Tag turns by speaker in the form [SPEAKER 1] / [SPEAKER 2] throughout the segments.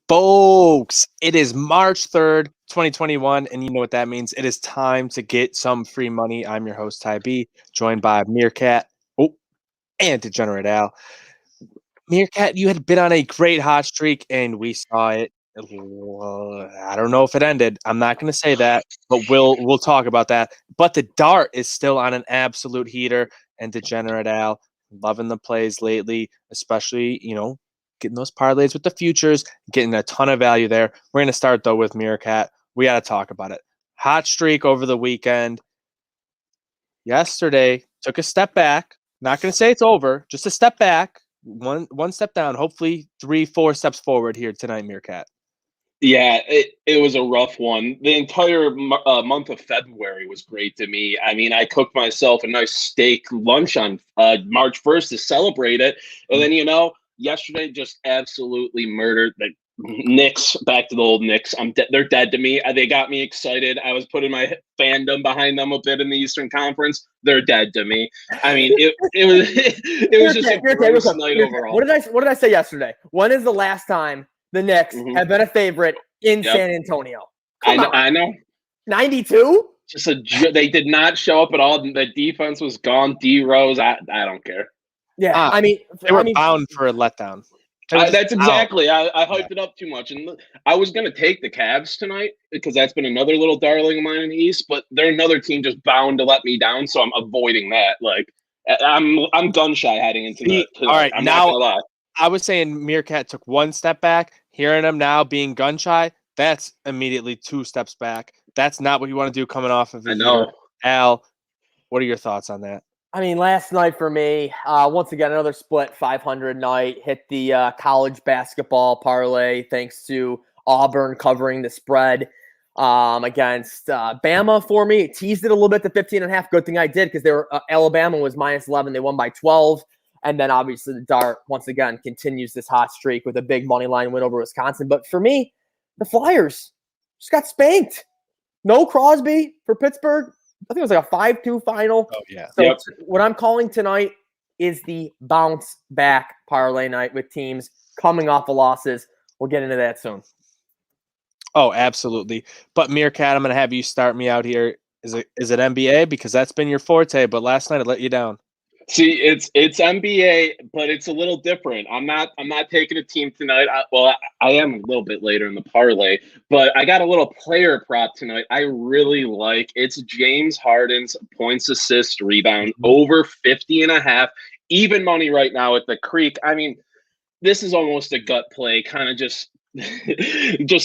[SPEAKER 1] Folks, it is March 3rd, 2021, and you know what that means. It is time to get some free money. I'm your host, Ty B, joined by Meerkat and Degenerate Al. Meerkat, you had been on a great hot streak, and we saw it. I don't know if it ended. I'm not going to say that, but we'll talk about that. But the dart is still on an absolute heater, and Degenerate Al loving the plays lately, especially getting those parlays with the futures, getting a ton of value there. We're going to start though with Meerkat. We got to talk about it. Hot streak over the weekend. Yesterday took a step back. Not going to say it's over, just a step back. One step down, hopefully 3-4 steps forward here tonight, Meerkat.
[SPEAKER 2] Yeah, it was a rough one. The entire month of February was great to me. I mean, I cooked myself a nice steak lunch on March 1st to celebrate it. And then, yesterday just absolutely murdered the Knicks, back to the old Knicks. They're dead to me. They got me excited. I was putting my fandom behind them a bit in the Eastern Conference. They're dead to me. I mean, it was it was just a gross night overall.
[SPEAKER 3] What did I say yesterday? When is the last time the Knicks have been a favorite in San Antonio?
[SPEAKER 2] I know.
[SPEAKER 3] 92?
[SPEAKER 2] They did not show up at all. The defense was gone. D-Rose, I don't care.
[SPEAKER 3] Yeah,
[SPEAKER 1] they were bound for a letdown.
[SPEAKER 2] That's exactly. I hyped it up too much, and I was going to take the Cavs tonight because that's been another little darling of mine in the East. But they're another team just bound to let me down, so I'm avoiding that. Like I'm gun shy heading into the.
[SPEAKER 1] All right,
[SPEAKER 2] I'm
[SPEAKER 1] now
[SPEAKER 2] not gonna lie.
[SPEAKER 1] I was saying Meerkat took one step back. Hearing him now being gun shy, that's immediately 2 steps back. That's not what you want to do coming off of it.
[SPEAKER 2] I know.
[SPEAKER 1] Al, what are your thoughts on that?
[SPEAKER 3] I mean, last night for me, once again, another split 500 night. Hit the college basketball parlay thanks to Auburn covering the spread against Bama for me. It teased it a little bit to 15.5. Good thing I did because they were Alabama was -11. They won by 12. And then obviously the dart, once again, continues this hot streak with a big money line win over Wisconsin. But for me, the Flyers just got spanked. No Crosby for Pittsburgh. I think it was like a 5-2 final.
[SPEAKER 1] Oh, yeah.
[SPEAKER 3] So what I'm calling tonight is the bounce back parlay night with teams coming off of losses. We'll get into that soon.
[SPEAKER 1] Oh, absolutely. But Meerkat, I'm going to have you start me out here. Is it NBA? Because that's been your forte, but last night it let you down.
[SPEAKER 2] See, it's NBA, but it's a little different. I'm not taking a team tonight. I am a little bit later in the parlay, but I got a little player prop tonight. I really like. It's James Harden's points, assist, rebound over 50.5. Even money right now at the Creek. I mean, this is almost a gut play, kind of just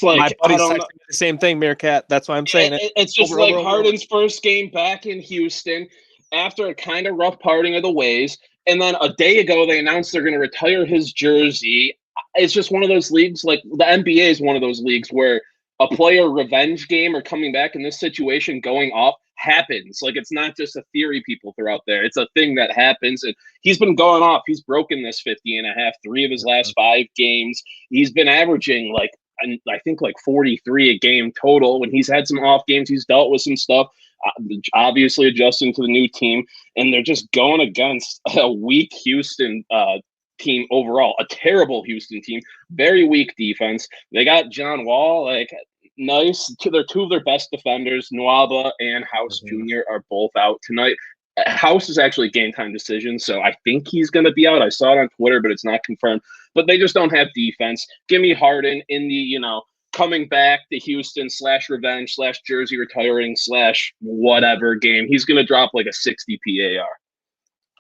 [SPEAKER 2] like
[SPEAKER 1] my buddy's texting me the same thing, Meerkat. That's why I'm saying it.
[SPEAKER 2] It's just Harden's first game back in Houston. After a kind of rough parting of the ways, and then a day ago they announced they're going to retire his jersey. It's just one of those leagues, like the NBA is one of those leagues where a player revenge game or coming back in this situation going off happens. Like it's not just a theory people throw out there. It's a thing that happens, and he's been going off. He's broken this 50.5 3 of his last 5 games. He's been averaging I think 43 a game total. When he's had some off games, he's dealt with some stuff. Obviously adjusting to the new team, and they're just going against a weak Houston team overall, a terrible Houston team, very weak defense. They got John Wall, nice. They're 2 of their best defenders. Nwaba and House Jr. are both out tonight. House is actually game time decision, so I think he's going to be out. I saw it on Twitter, but it's not confirmed. But they just don't have defense. Give me Harden in the, coming back to Houston /revenge /jersey retiring /whatever game. He's going to drop like a 60 PAR.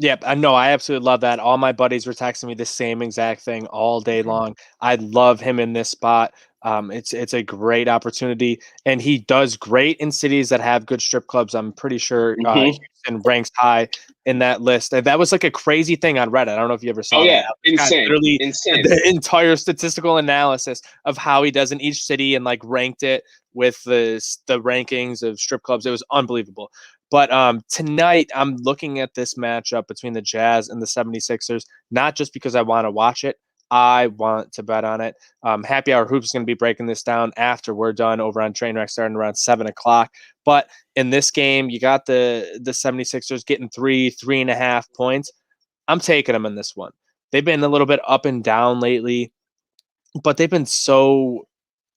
[SPEAKER 1] Yep, I know. I absolutely love that. All my buddies were texting me the same exact thing all day long. I love him in this spot. It's a great opportunity, and he does great in cities that have good strip clubs. I'm pretty sure Houston ranks high in that list. And that was like a crazy thing on Reddit. I don't know if you ever saw that.
[SPEAKER 2] Insane.
[SPEAKER 1] Literally
[SPEAKER 2] insane.
[SPEAKER 1] The entire statistical analysis of how he does in each city and ranked it with the rankings of strip clubs. It was unbelievable. But tonight, I'm looking at this matchup between the Jazz and the 76ers, not just because I want to watch it. I want to bet on it. Happy Hour Hoops is going to be breaking this down after we're done over on Trainwreck starting around 7 o'clock. But in this game, you got the 76ers getting 3.5 points. I'm taking them in this one. They've been a little bit up and down lately. but they've been so.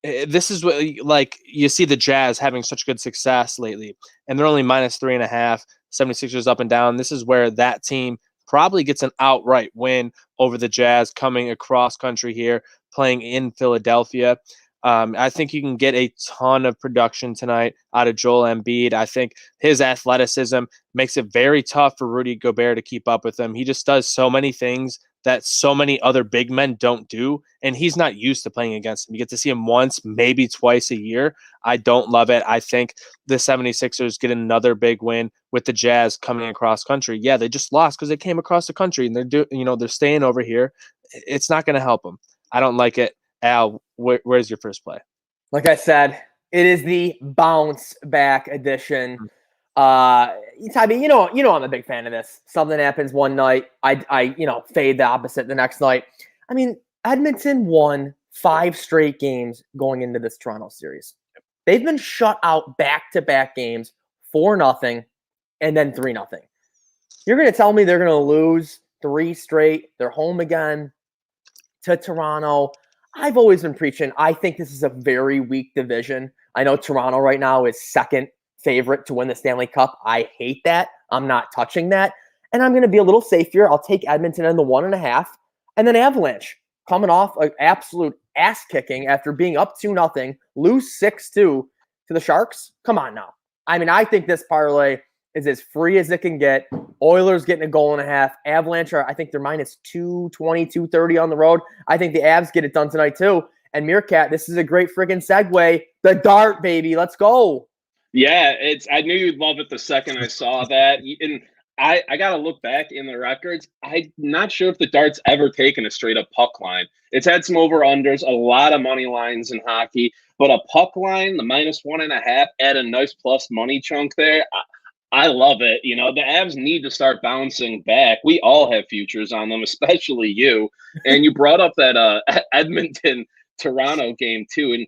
[SPEAKER 1] This is what, like, you see the Jazz having such good success lately, and they're only -3.5. 76ers up and down. This is where that team probably gets an outright win over the Jazz coming across country here, playing in Philadelphia. I think you can get a ton of production tonight out of Joel Embiid. I think his athleticism makes it very tough for Rudy Gobert to keep up with him. He just does so many things that so many other big men don't do, and he's not used to playing against him. You get to see him once, maybe twice a year. I don't love it. I think the 76ers get another big win with the Jazz coming across country. Yeah, they just lost because they came across the country and they're staying over here. It's not going to help them. I don't like it. Al, where's your first play?
[SPEAKER 3] Like I said, it is the bounce back edition. Tybee, you know I'm a big fan of this. Something happens one night, I fade the opposite the next night. I mean, Edmonton won 5 straight games going into this Toronto series. They've been shut out back-to-back games, 4-0, and then 3-0. You're going to tell me they're going to lose 3 straight, they're home again to Toronto. I've always been preaching, I think this is a very weak division. I know Toronto right now is second favorite to win the Stanley Cup. I hate that. I'm not touching that. And I'm going to be a little safer. I'll take Edmonton in the 1.5. And then Avalanche coming off an absolute ass kicking after being up 2-0, lose 6-2 to the Sharks. Come on now. I mean, I think this parlay is as free as it can get. Oilers getting a goal and a half. Avalanche are, I think they're -220, 230 on the road. I think the Avs get it done tonight too. And Meerkat, this is a great friggin' segue. The dart, baby. Let's go.
[SPEAKER 2] Yeah, I knew you'd love it the second I saw that. And I got to look back in the records. I'm not sure if the dart's ever taken a straight up puck line. It's had some over-unders, a lot of money lines in hockey, but a puck line, the -1.5, add a nice plus money chunk there. I love it. The Avs need to start bouncing back. We all have futures on them, especially you. And you brought up that Edmonton Toronto game too. And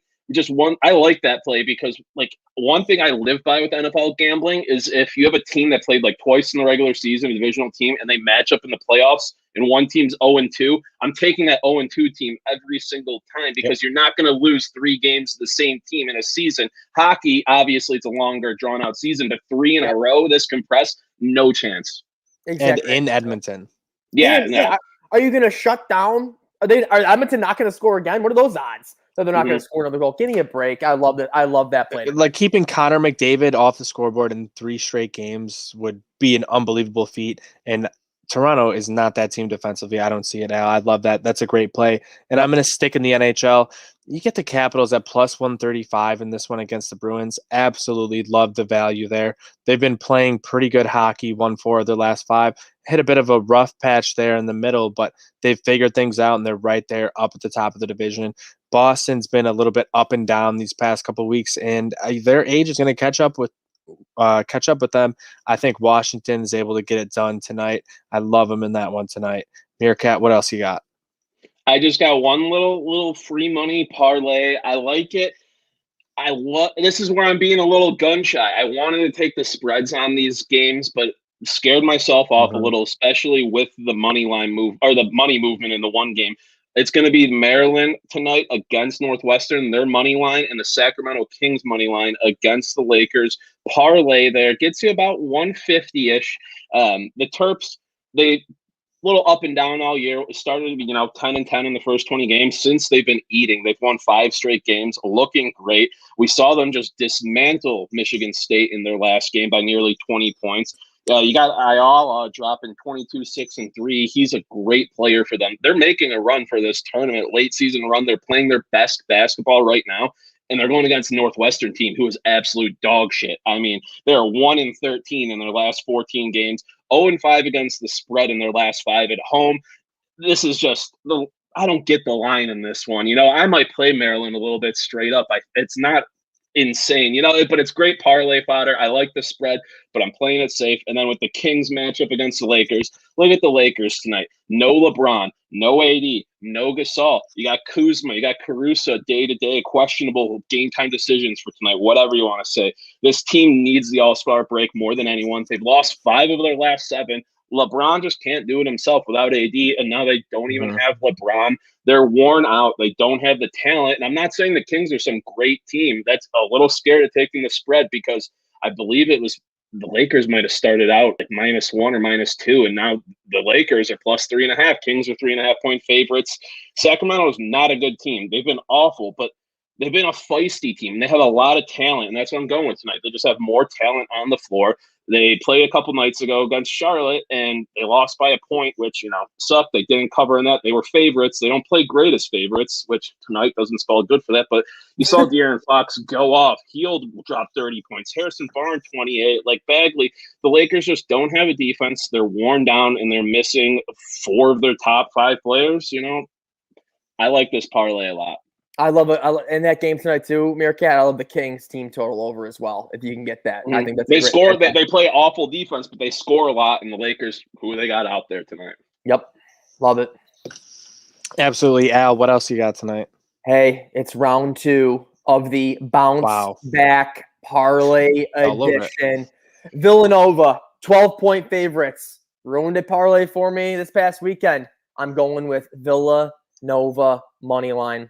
[SPEAKER 2] I like that play because, like, one thing I live by with NFL gambling is if you have a team that played like twice in the regular season, a divisional team, and they match up in the playoffs and one team's 0-2, I'm taking that 0-2 team every single time because you're not going to lose 3 games to the same team in a season. Hockey, obviously, it's a longer, drawn-out season, but 3 in a row, this compressed, no chance.
[SPEAKER 3] Exactly.
[SPEAKER 1] And in Edmonton.
[SPEAKER 2] Yeah, no.
[SPEAKER 3] Are you going to shut down? Are Edmonton not going to score again? What are those odds? So they're not going to score another goal. Give me a break. I love that. I love that play.
[SPEAKER 1] Like, keeping Connor McDavid off the scoreboard in 3 straight games would be an unbelievable feat. And Toronto is not that team defensively. I don't see it now. I love that. That's a great play. And I'm going to stick in the NHL. You get the Capitals at +135 in this one against the Bruins. Absolutely love the value there. They've been playing pretty good hockey, won 4 of their last 5. Hit a bit of a rough patch there in the middle, but they've figured things out, and they're right there up at the top of the division. Boston's been a little bit up and down these past couple of weeks, and their age is going to catch up with them. I think Washington is able to get it done tonight. I love them in that one tonight. Meerkat, what else you got?
[SPEAKER 2] I just got one little free money parlay. I like it. This is where I'm being a little gun shy. I wanted to take the spreads on these games, but scared myself off a little, especially with the money line move or the money movement in the one game. It's going to be Maryland tonight against Northwestern, their money line, and the Sacramento Kings money line against the Lakers. Parlay there gets you about 150-ish. The Terps, they little up and down all year. It started, 10-10 in the first 20 games. Since they've been eating, they've won 5 straight games, looking great. We saw them just dismantle Michigan State in their last game by nearly 20 points. You got Ayala dropping 22, 6, and 3. He's a great player for them. They're making a run for this tournament, late season run. They're playing their best basketball right now, and they're going against a Northwestern team who is absolute dog shit. I mean, they're 1-13 in their last 14 games, 0-5 against the spread in their last 5 at home. This is just I don't get the line in this one. I might play Maryland a little bit straight up. It's not insane, but it's great parlay fodder. I like the spread, but I'm playing it safe. And then with the Kings matchup against the Lakers, look at the Lakers tonight. No LeBron, no AD, no Gasol. You got Kuzma, you got Caruso, day-to-day, questionable game-time decisions for tonight, whatever you want to say. This team needs the All-Star break more than anyone. They've lost 5 of their last 7. LeBron just can't do it himself without AD, and now they don't even
[SPEAKER 1] Mhm.
[SPEAKER 2] have LeBron. They're worn out. They don't have the talent. And I'm not saying the Kings are some great team. That's a little scared of taking the spread because I believe it was the Lakers might have started out like -1 or -2, and now the Lakers are +3.5. Kings are 3.5 point favorites. Sacramento is not a good team. They've been awful, but they've been a feisty team. They have a lot of talent, and that's what I'm going with tonight. They just have more talent on the floor. They played a couple nights ago against Charlotte, and they lost by a point, which, sucked. They didn't cover in that. They were favorites. They don't play great as favorites, which tonight doesn't spell good for that. But you saw De'Aaron Fox go off. He'll drop 30 points. Harrison Barnes, 28. Like Bagley, the Lakers just don't have a defense. They're worn down, and they're missing 4 of their top 5 players. I like this parlay a lot.
[SPEAKER 3] I love it. In that game tonight too, Meerkat. I love the Kings team total over as well. If you can get that, I think that's
[SPEAKER 2] they
[SPEAKER 3] a great
[SPEAKER 2] score.
[SPEAKER 3] pick.
[SPEAKER 2] They play awful defense, but they score a lot. And the Lakers, who they got out there tonight?
[SPEAKER 3] Yep, love it.
[SPEAKER 1] Absolutely, Al. What else you got tonight?
[SPEAKER 3] Hey, it's round 2 of the bounce back parlay
[SPEAKER 1] All over it.
[SPEAKER 3] edition. Villanova, 12-point favorites. Ruined a parlay for me this past weekend. I'm going with Villanova money line.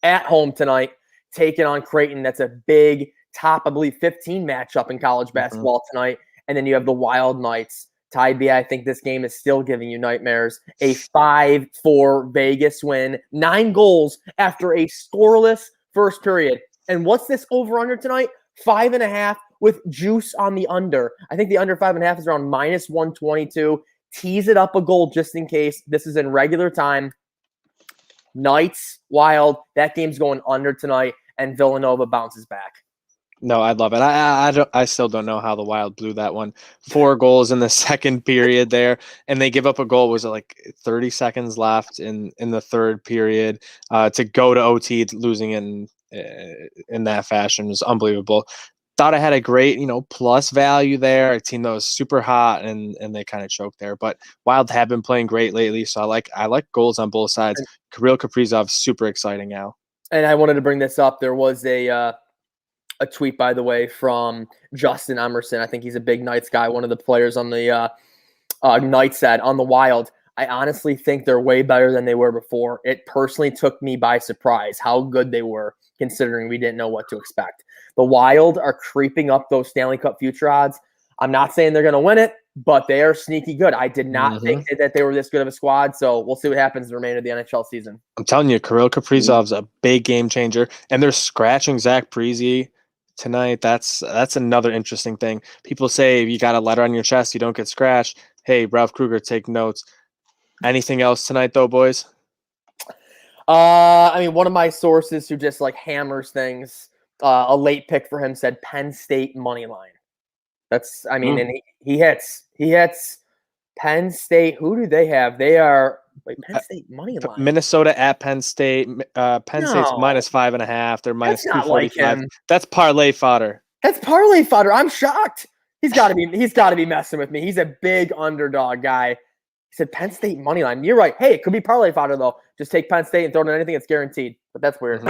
[SPEAKER 3] At home tonight, taking on Creighton. That's a big top, I believe, 15 matchup in college basketball tonight. And then you have the Wild Knights. Ty B, I think this game is still giving you nightmares. A 5-4 Vegas win, 9 goals after a scoreless first period. And what's this over-under tonight? 5.5 with juice on the under. I think the under 5.5 is around -122. Tease it up a goal just in case. This is in regular time. Knights, Wild, that game's going under tonight, and Villanova bounces back.
[SPEAKER 1] No, I love it. I still don't know how the Wild blew that one. 4 goals in the second period there, and they give up a goal. Was it like 30 seconds left in the third period to go to OT, losing in that fashion was unbelievable. Thought I had a great, plus value there. A team that was super hot, and they kind of choked there. But Wild have been playing great lately, so I like goals on both sides. Kirill Kaprizov, super exciting now.
[SPEAKER 3] And I wanted to bring this up. There was a tweet, by the way, from Justin Emerson. I think he's a big Knights guy, one of the players on the Knights said on the Wild. I honestly think they're way better than they were before. It personally took me by surprise how good they were, considering we didn't know what to expect. The Wild are creeping up those Stanley Cup future odds. I'm not saying they're going to win it, but they are sneaky good. I did not think that they were this good of a squad, so we'll see what happens in the remainder of the NHL season.
[SPEAKER 1] I'm telling you, Kirill Kaprizov's a big game changer, and they're scratching Zach Parise tonight. That's another interesting thing. People say if you got a letter on your chest, you don't get scratched. Hey, Ralph Kruger, take notes. Anything else tonight, though, boys?
[SPEAKER 3] One of my sources who just hammers things, a late pick for him said Penn State money line. That's, and he hits Penn State. Who do they have? They are Penn State money line.
[SPEAKER 1] Minnesota at Penn State. Penn State's -5.5. They're -245. That's parlay fodder.
[SPEAKER 3] That's parlay fodder. I'm shocked. He's got to be messing with me. He's a big underdog guy. He said Penn State money line. You're right. Hey, it could be parlay fodder though. Just take Penn State and throw it in anything. It's guaranteed. But that's weird.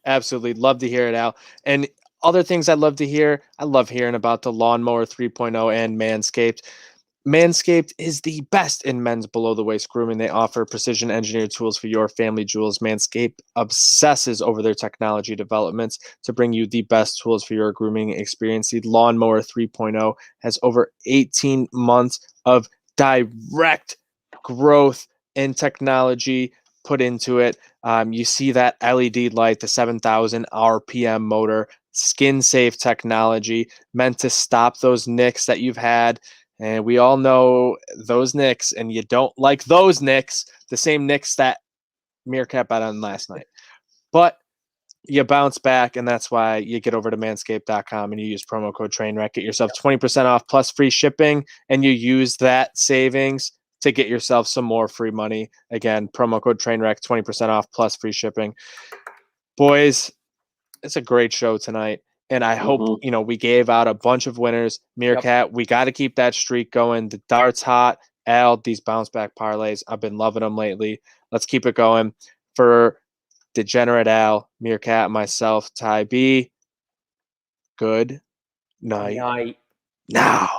[SPEAKER 1] Absolutely. Love to hear it, Al. And other things I'd love to hear. I love hearing about the Lawnmower 3.0 and Manscaped. Manscaped is the best in men's below-the-waist grooming. They offer precision-engineered tools for your family jewels. Manscaped obsesses over their technology developments to bring you the best tools for your grooming experience. The Lawnmower 3.0 has over 18 months of direct growth in technology put into it. You see that LED light, the 7,000 RPM motor, skin-safe technology meant to stop those nicks that you've had. And we all know those nicks, and you don't like those nicks, the same nicks that Meerkat bet on last night. But you bounce back, and that's why you get over to manscaped.com and you use promo code TRAINWRECK. Get yourself 20% off plus free shipping, and you use that savings to get yourself some more free money. Again, promo code TRAINWRECK, 20% off plus free shipping. Boys, it's a great show tonight. And I hope, we gave out a bunch of winners. Meerkat, we got to keep that streak going. The dart's hot. Al, these bounce back parlays, I've been loving them lately. Let's keep it going. For Degenerate Al, Meerkat, myself, Ty B, good night.
[SPEAKER 3] Now.